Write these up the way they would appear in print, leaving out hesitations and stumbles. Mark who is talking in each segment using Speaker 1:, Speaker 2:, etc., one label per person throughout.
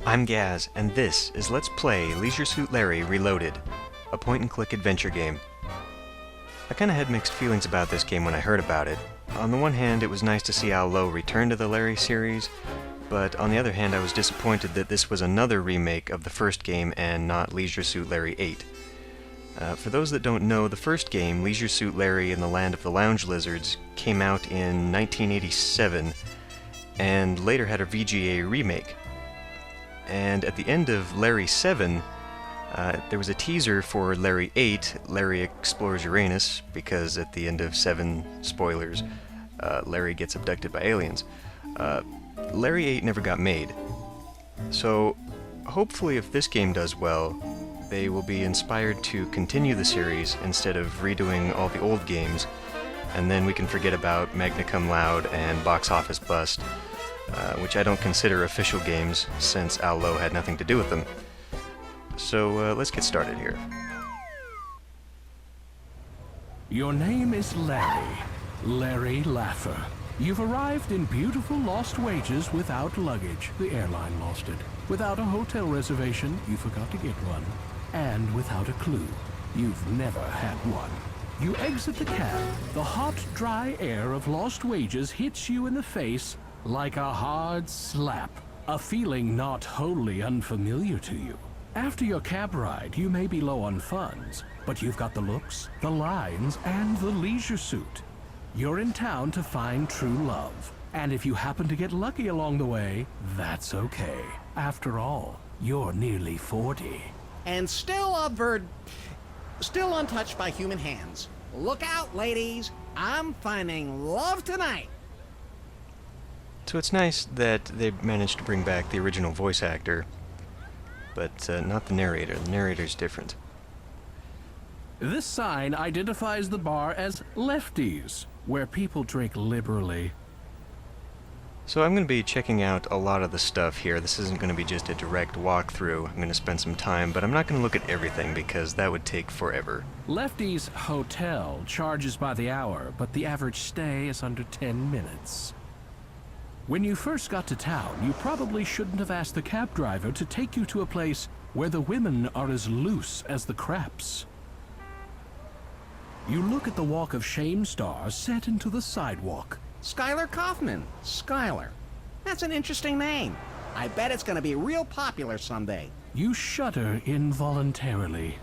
Speaker 1: I'm Gaz, and this is Let's Play Leisure Suit Larry Reloaded, a point-and-click adventure game. I kinda had mixed feelings about this game when I heard about it. On the one hand, it was nice to see Al Lowe return to the Larry series, but on the other hand, I was disappointed that this was another remake of the first game and not Leisure Suit Larry 8. For those that don't know, the first game, Leisure Suit Larry in the Land of the Lounge Lizards, came out in 1987, and later had a VGA remake. And at the end of Larry 7, there was a teaser for Larry 8, Larry Explores Uranus, because at the end of 7, spoilers, Larry gets abducted by aliens. Larry 8 never got made. So, hopefully if this game does well, they will be inspired to continue the series instead of redoing all the old games, and then we can forget about Magna Cum Laude and Box Office Bust, which I don't consider official games since Al Lowe had nothing to do with them. So let's get started here.
Speaker 2: Your name is Larry Laffer. You've arrived in beautiful Lost Wages without luggage. The airline lost it. Without a hotel reservation, you forgot to get one. And without a clue, you've never had one. You exit the cab. The hot, dry air of Lost Wages hits you in the face like a hard slap, a feeling not wholly unfamiliar to you. After your cab ride, you may be low on funds, but you've got the looks, the lines, and the leisure suit. You're in town to find true love, and if you happen to get lucky along the way, that's okay. After all, you're nearly 40.
Speaker 3: And still untouched by human hands. Look out, ladies! I'm finding love tonight!
Speaker 1: So it's nice that they managed to bring back the original voice actor, but not the narrator. The narrator's different.
Speaker 2: This sign identifies the bar as Lefty's, where people drink liberally.
Speaker 1: So I'm going to be checking out a lot of the stuff here. This isn't going to be just a direct walkthrough. I'm going to spend some time, but I'm not going to look at everything because that would take forever.
Speaker 2: Lefty's hotel charges by the hour, but the average stay is under 10 minutes. When you first got to town, you probably shouldn't have asked the cab driver to take you to a place where the women are as loose as the craps. You look at the Walk of Shame star set into the sidewalk.
Speaker 3: Skylar Kaufman. Skylar. That's an interesting name. I bet it's gonna be real popular someday.
Speaker 2: You shudder involuntarily.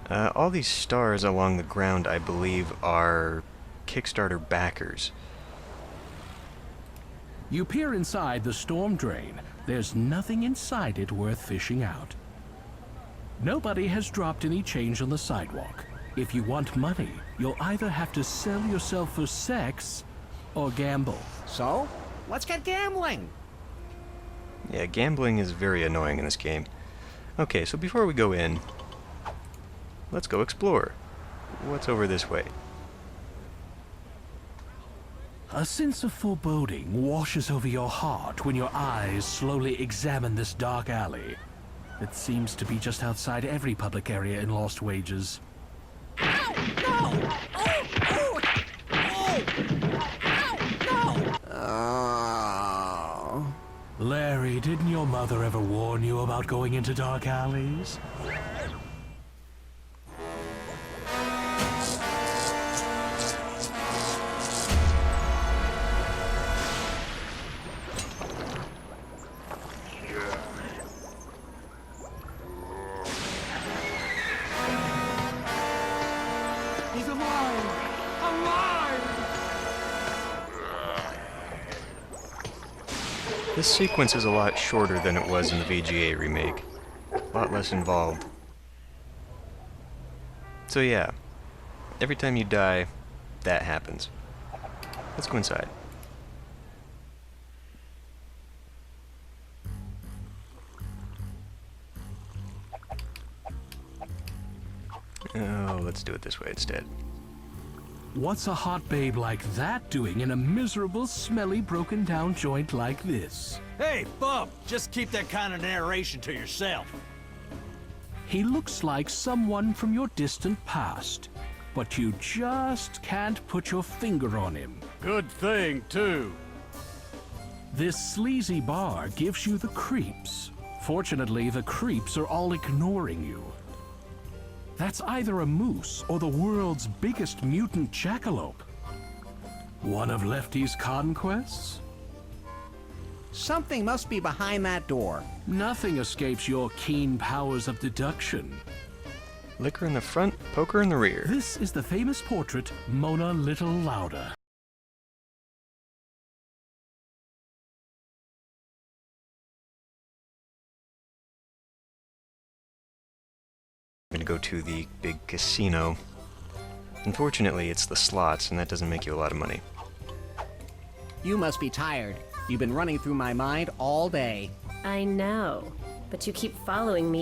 Speaker 1: All these stars along the ground, I believe, are Kickstarter backers.
Speaker 2: You peer inside the storm drain. There's nothing inside it worth fishing out. Nobody has dropped any change on the sidewalk. If you want money, you'll either have to sell yourself for sex or gamble.
Speaker 3: So, let's get gambling!
Speaker 1: Yeah, gambling is very annoying in this game. Okay, so before we go in, let's go explore. What's over this way?
Speaker 2: A sense of foreboding washes over your heart when your eyes slowly examine this dark alley. It seems to be just outside every public area in Lost Wages.
Speaker 3: Ow! No! Oh! Oh! Oh! Ow! No!
Speaker 2: Larry, didn't your mother ever warn you about going into dark alleys?
Speaker 3: He's alive! Alive!
Speaker 1: This sequence is a lot shorter than it was in the VGA remake. A lot less involved. So yeah, every time you die, that happens. Let's go inside. Oh, let's do it this way instead.
Speaker 2: What's a hot babe like that doing in a miserable, smelly, broken-down joint like this?
Speaker 4: Hey, Bub, just keep that kind of narration to yourself.
Speaker 2: He looks like someone from your distant past, but you just can't put your finger on him.
Speaker 4: Good thing, too.
Speaker 2: This sleazy bar gives you the creeps. Fortunately, the creeps are all ignoring you. That's either a moose or the world's biggest mutant jackalope. One of Lefty's conquests?
Speaker 3: Something must be behind that door.
Speaker 2: Nothing escapes your keen powers of deduction.
Speaker 1: Liquor in the front, poker in the rear.
Speaker 2: This is the famous portrait, Mona Little Louder.
Speaker 1: I'm gonna go to the big casino. Unfortunately, it's the slots, and that doesn't make you a lot of money.
Speaker 3: You must be tired. You've been running through my mind all day.
Speaker 5: I know, but you keep following me.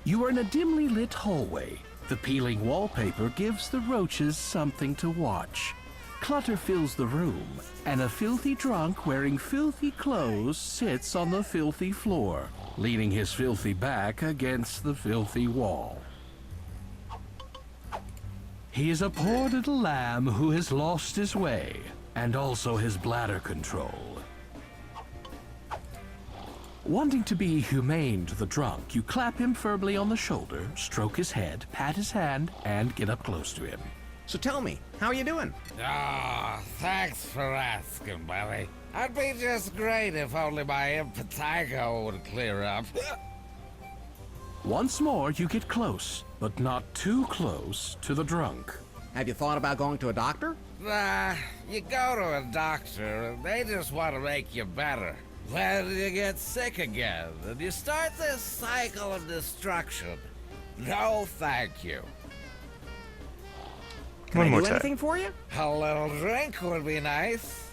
Speaker 2: You are in a dimly lit hallway. The peeling wallpaper gives the roaches something to watch. Clutter fills the room, and a filthy drunk wearing filthy clothes sits on the filthy floor, leaning his filthy back against the filthy wall. He is a poor little lamb who has lost his way, and also his bladder control. Wanting to be humane to the drunk, you clap him firmly on the shoulder, stroke his head, pat his hand, and get up close to him.
Speaker 3: So tell me, how are you doing?
Speaker 6: Ah, thanks for asking, buddy. I'd be just great if only my impetigo would clear up.
Speaker 2: Once more, you get close, but not too close to the drunk.
Speaker 3: Have you thought about going to a doctor?
Speaker 6: Nah, you go to a doctor and they just want to make you better. Then you get sick again, and you start this cycle of destruction. No, thank you.
Speaker 3: Can
Speaker 1: One
Speaker 3: I
Speaker 1: more
Speaker 3: do
Speaker 1: time.
Speaker 3: anything for you?
Speaker 6: A little drink would be nice.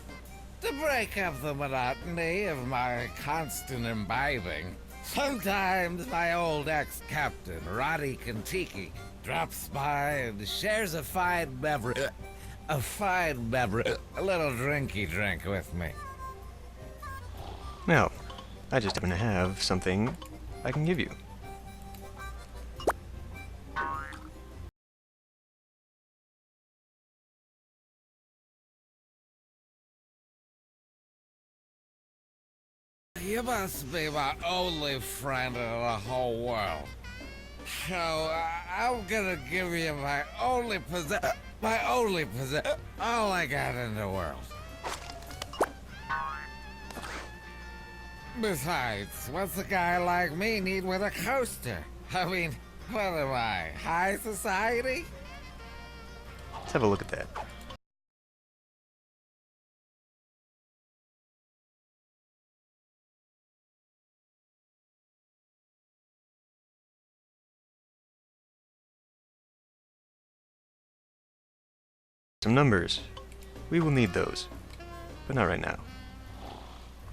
Speaker 6: To break up the monotony of my constant imbibing. Sometimes my old ex-captain, Roddy Kentucky, drops by and shares a fine beverage. A little drinky drink with me.
Speaker 1: Well, I just happen to have something I can give you.
Speaker 6: You must be my only friend in the whole world. So I'm gonna give you my only possession, all I got in the world. Besides, what's a guy like me need with a coaster? I mean, what am I, high society?
Speaker 1: Let's have a look at that. Some numbers. We will need those, but not right now.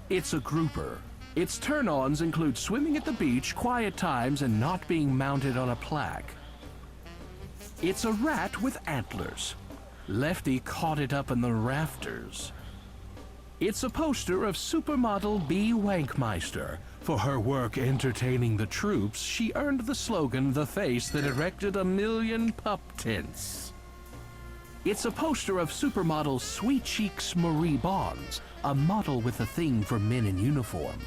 Speaker 2: It's a grouper. Its turn-ons include swimming at the beach, quiet times, and not being mounted on a plaque. It's a rat with antlers. Lefty caught it up in the rafters. It's a poster of supermodel B. Wankmeister. For her work entertaining the troops, she earned the slogan, "The face that erected 1,000,000 pup tents." It's a poster of supermodel Sweet Cheeks Marie Bonds, a model with a thing for men in uniform.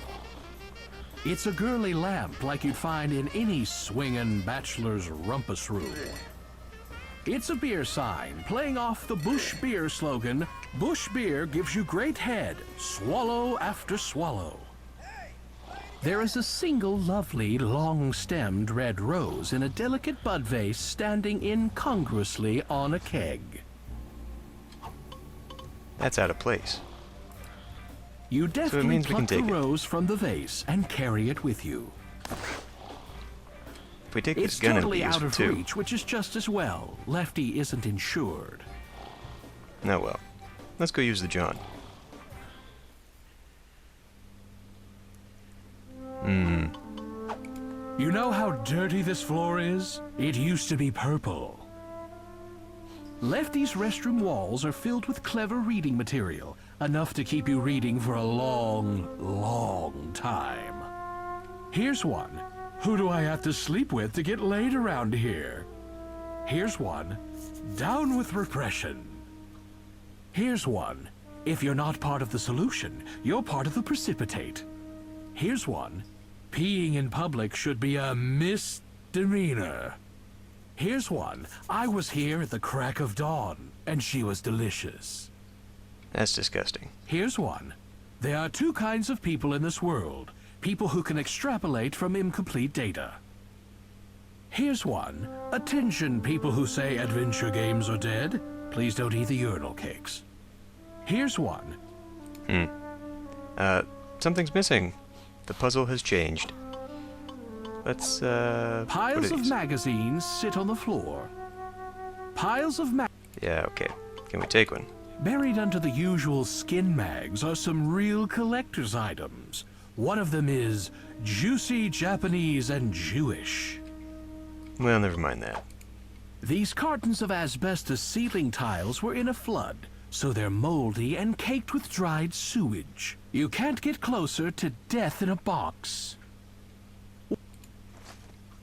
Speaker 2: It's a girly lamp like you'd find in any swingin' bachelor's rumpus room. It's a beer sign playing off the Bush Beer slogan, Bush Beer gives you great head, swallow after swallow. There is a single lovely, long-stemmed red rose in a delicate bud vase standing incongruously on a keg.
Speaker 1: That's out of place.
Speaker 2: You deftly
Speaker 1: means we can
Speaker 2: pluck the
Speaker 1: take it.
Speaker 2: rose from the vase and carry it with you.
Speaker 1: If we take
Speaker 2: It's
Speaker 1: this gun, it'll be
Speaker 2: totally out
Speaker 1: useful
Speaker 2: of
Speaker 1: too.
Speaker 2: reach, which is just as well. Lefty isn't insured.
Speaker 1: Oh well. Let's go use the John.
Speaker 2: You know how dirty this floor is? It used to be purple. Lefty's restroom walls are filled with clever reading material, enough to keep you reading for a long, long time. Here's one. Who do I have to sleep with to get laid around here? Here's one. Down with repression. Here's one. If you're not part of the solution, you're part of the precipitate. Here's one. Peeing in public should be a misdemeanor. Here's one. I was here at the crack of dawn, and she was delicious.
Speaker 1: That's disgusting.
Speaker 2: Here's one. There are two kinds of people in this world. People who can extrapolate from incomplete data. Here's one. Attention, people who say adventure games are dead. Please don't eat the urinal cakes. Here's one.
Speaker 1: Something's missing. The puzzle has changed. Let's,
Speaker 2: Piles
Speaker 1: what are
Speaker 2: of
Speaker 1: these?
Speaker 2: magazines sit on the floor. Piles of
Speaker 1: Yeah, okay. Can we take one?
Speaker 2: Buried under the usual skin mags are some real collector's items. One of them is juicy Japanese and Jewish.
Speaker 1: Well, never mind that.
Speaker 2: These cartons of asbestos ceiling tiles were in a flood, so they're moldy and caked with dried sewage. You can't get closer to death in a box.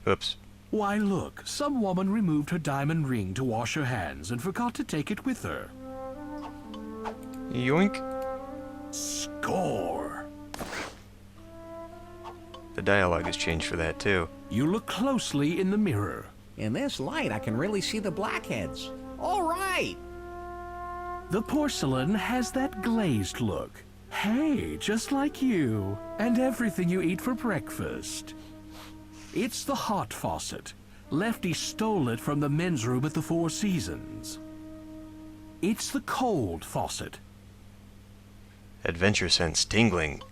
Speaker 1: Oops.
Speaker 2: Why look, some woman removed her diamond ring to wash her hands and forgot to take it with her.
Speaker 1: Yoink.
Speaker 2: Score!
Speaker 1: The dialogue has changed for that, too.
Speaker 2: You look closely in the mirror.
Speaker 3: In this light, I can really see the blackheads. All right.
Speaker 2: The porcelain has that glazed look. Hey, just like you, and everything you eat for breakfast. It's the hot faucet. Lefty stole it from the men's room at the Four Seasons. It's the cold faucet.
Speaker 1: Adventure sense tingling.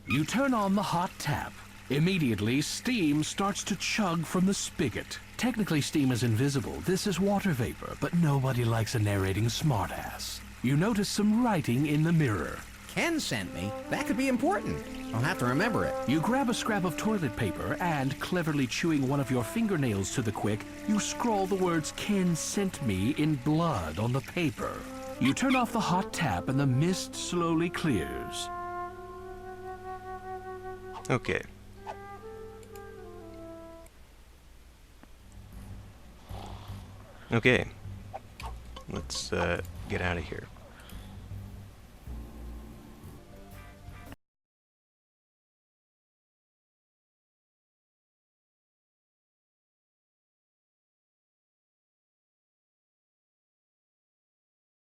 Speaker 2: You turn on the hot tap. Immediately, steam starts to chug from the spigot. Technically, steam is invisible. This is water vapor, but nobody likes a narrating smartass. You notice some writing in the mirror.
Speaker 3: Ken sent me. That could be important. I'll have to remember it.
Speaker 2: You grab a scrap of toilet paper and, cleverly chewing one of your fingernails to the quick, you scrawl the words "Ken sent me" in blood on the paper. You turn off the hot tap and the mist slowly clears.
Speaker 1: Okay. Okay. Let's, get out of here.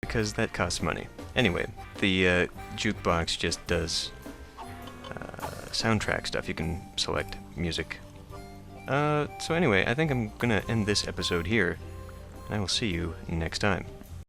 Speaker 1: Because that costs money. Anyway, the jukebox just does soundtrack stuff. You can select music. So anyway, I think I'm gonna end this episode here, and I will see you next time.